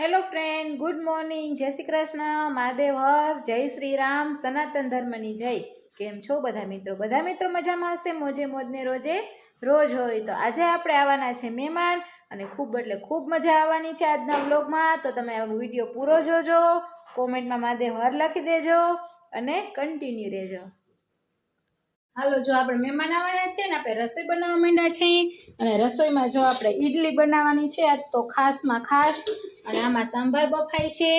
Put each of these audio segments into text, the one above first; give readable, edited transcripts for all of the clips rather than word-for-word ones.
Hello friend, good morning, જય શ્રી કૃષ્ણ, મહાદેવ હર, જય શ્રી રામ, સનાતન ધર્મની જય. કેમ છો બધા મિત્રો? બધા મિત્રો મજામાં હશે, મોજે મોજને રોજે રોજ હોય. તો આજે આપણે આવવાના છે મહેમાન અને ખૂબ એટલે ખૂબ મજા આવવાની છે આજના વ્લોગમાં. તો તમે આ વિડીયો પૂરો જોજો, કોમેન્ટમાં મહાદેવ હર લખી દેજો અને કન્ટિન્યુ રહેજો. હાલો, જો આપણે મહેમાન આવવાના છે ને આપણે રસોઈ બનાવવા માંડ્યા છીએ અને રસોઈમાં જો આપણે ઈડલી બનાવવાની છે આજ તો ખાસમાં ખાસ. અને આમાં સંભાર બફાય છે.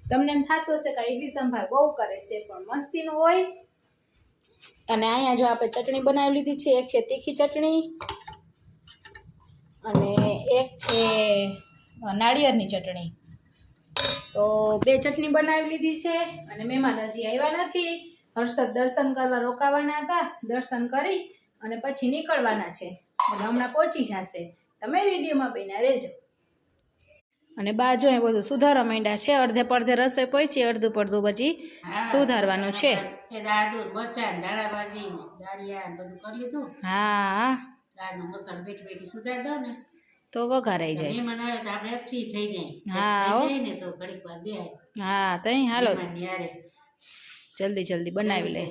તમને એમ થતું હશે કે ઈડલી સંભાર બહુ કરે છે, પણ મસ્તીનું હોય. અને અહીંયા જો આપણે ચટણી બનાવી લીધી છે. એક છે તીખી ચટણી અને એક છે નાળિયેરની ચટણી. તો બે ચટણી બનાવી લીધી છે અને મહેમાન હજી આવ્યા નથી. હર્ષદ દર્શન કરવા રોકાવાના હતા, દર્શન કરી અને પછી નીકળવાના છે. હમણાં પહોંચી જશે. તમે વિડીયોમાં બન્યા રહેજો. અને બાજુ એ બધું સુધારવા માંડ્યા છે. અડધે પડધે રસોઈ પહોંચી, અડધું પડધું પછી સુધારવાનું છે. હા, તો વઘારાઈ જાય. હા હા, તઈ હાલો જલ્દી જલ્દી બનાવી લે.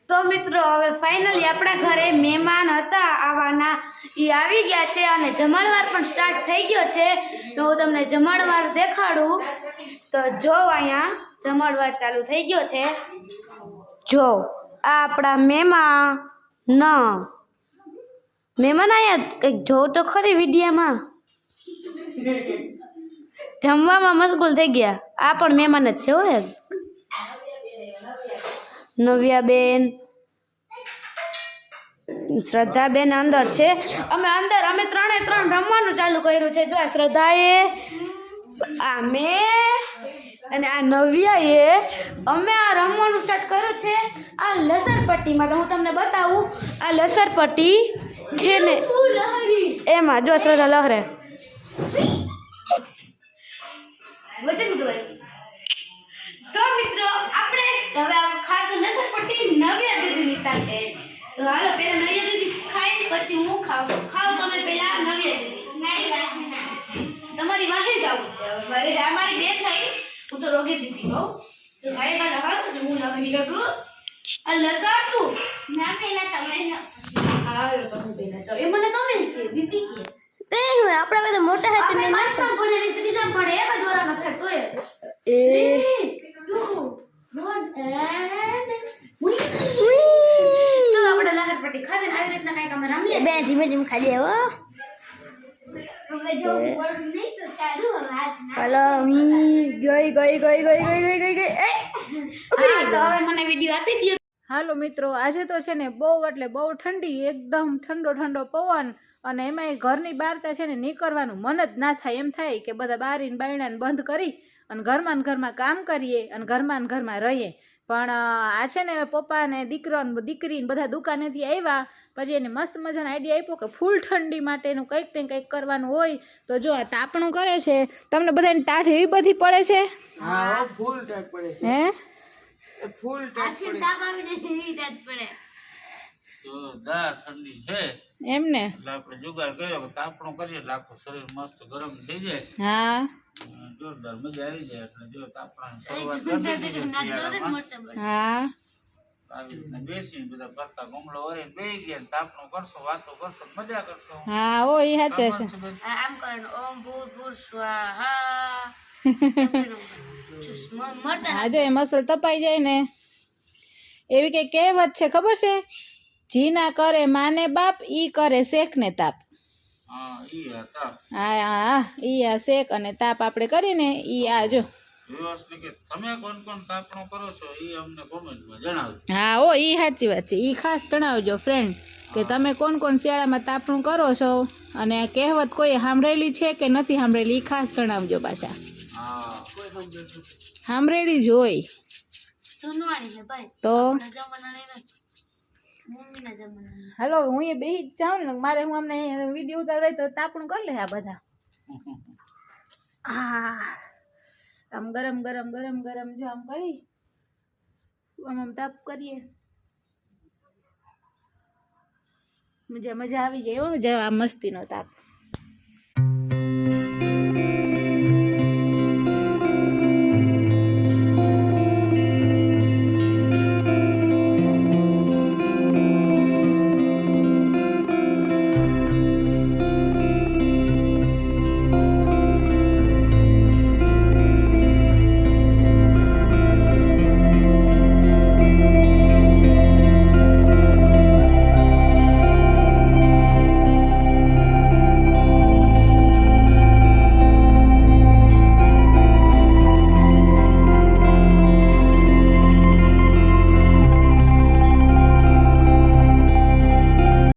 તો મિત્રો હવે ફાઇનલી આપણા ઘરે મહેમાન હતા આવવાના, એ આવી ગયા છે અને જમણવાર પણ સ્ટાર્ટ થઈ ગયો છે. તો હું તમને જમણવાર દેખાડું. તો જો અહીંયા જમણવાર ચાલુ થઈ ગયો છે. જો આ આપણા મહેમાન અહીંયા કંઈક જોવ તો ખરી વિડીયામાં જમવામાં મશગુલ થઈ ગયા. આ પણ મહેમાન જ છે હોય. નવ્યાબેન, શ્રદ્ધાબેન અંદર છે. અમે ત્રણે ત્રણ રમવાનું ચાલુ કર્યું છે. જો આ શ્રદ્ધાએ, આ મેં અને આ નવ્યાએ અમે આ રમવાનું સ્ટાર્ટ કર્યું છે. આ લસરપટ્ટીમાં તો હું તમને બતાવું. આ લસરપટ્ટી છે ને એમાં જો શ્રદ્ધા લહરે તો મિત્રો આપણે હવે ખાસ લસરપટ્ટી નવ્યા દીદીની સાથે. તો હાલો પહેલા નવ્યા દીદી ખાઈ પછી હું ખાવ તમે પહેલા નવ્યા દીદી. તમારી વાહે જ આવું છે. હવે મારી બેન થઈ, હું તો રોગે દીધી હોઉં. તો ભાઈ કાલે હાલ હું લગની લગું આ લસાતું ના પહેલા તમે હાલો તમે પહેલા જાઓ. એ મને તમે કે દીદી કે તે હું આપણા બધા મોટા હતા મેં પાંચમા ભણેલી ત્રીજા ભણે એક જ વરાનો ફેર તોય એ 2 1 and તો આપણે લહરપટ્ટી ખાધે આવી રીતના કઈક અમે રમીએ બે ધીમે ધીમે ખાલી આવો. હવે જો બોલ નહીં તો સારું આવાજ ના હલો ગઈ એ તો હવે મને વિડિયો આપી દયો. હાલો મિત્રો, આજે તો છે ને બહુ એટલે બહુ ઠંડી, એકદમ ઠંડો ઠંડો પવન. અને એમાંય ઘરની બહાર તો છે ને નીકળવાનું મન જ ના થાય. એમ થાય કે બધા બારીને બાયણાને બંધ કરી અને ઘરમાં કામ કરીએ અને ઘરમાં રહીએ. પણ આ છે ને પપ્પા ને દીકરો ને દીકરી બધા દુકાનેથી આવ્યા પછી એને મસ્ત મજાનો આઈડિયા આપ્યો કે ફૂલ ઠંડી માટેનું કંઈક ને કંઈક કરવાનું હોય. તો જો આ તાપણું કરે છે. તમને બધાને ટાઢ એવી બધી પડે છે? હા, ફૂલ ટાઢ પડે છે. હે ફૂલ ટાઢ પડે. જોરદાર ઠંડી છે એમને એટલે આપણે જુગાડ કર્યો કે તાપણું કરીએ એટલે આખું શરીર મસ્ત ગરમ થઈ જાય. હા, જોરદાર મજા આવી જાય. એટલે જો તાપણાની શરૂઆત કરી દીધી શિયાળામાં. હા, આવી રીતના બેસીને બધા ફરતા ગુમડો વળીને બેસી ગયા ને તાપણું કરશું, વાતો કરશું, મજા કરશું. હા, ઓ એ સાચે છે. આમ કરવાનું ઓમ ભૂર સ્વાહા. હા, જો એ મસલ તપાઈ જાય ને એવી કઈ કહેવત છે ખબર છે? જી ના કરે માને બાપ, ઈ કરે શેક ને તાપ. હા, ઈ હતા. હા, ઈ આ શેક અને તાપ આપણે કરીને ઈ આ જો. વ્યવસ્થિત કે તમે કોણ તાપણું કરો છો એ અમને કોમેન્ટમાં જણાવજો. હા, ઓ ઈ સાચી વાત છે. ઈ ખાસ જણાવજો ફ્રેન્ડ કે તમે કોણ શિયાળામાં તાપણું કરો છો અને આ કહેવત કોઈ સાંભળેલી છે કે નથી સાંભળેલી ઈ ખાસ જણાવજો પાછા. હા, સાંભળેલી જ હોય તો હાલો હું એ બેહી જાઉં ને. મારે હું અમને વિડીયો ઉતાર તો તાપણું કરી લે આ બધા. હા, આમ ગરમ જો આમ કરી આમ તાપ કરીએ. મજા આવી જાય હો, જ આ મસ્તીનો તાપ.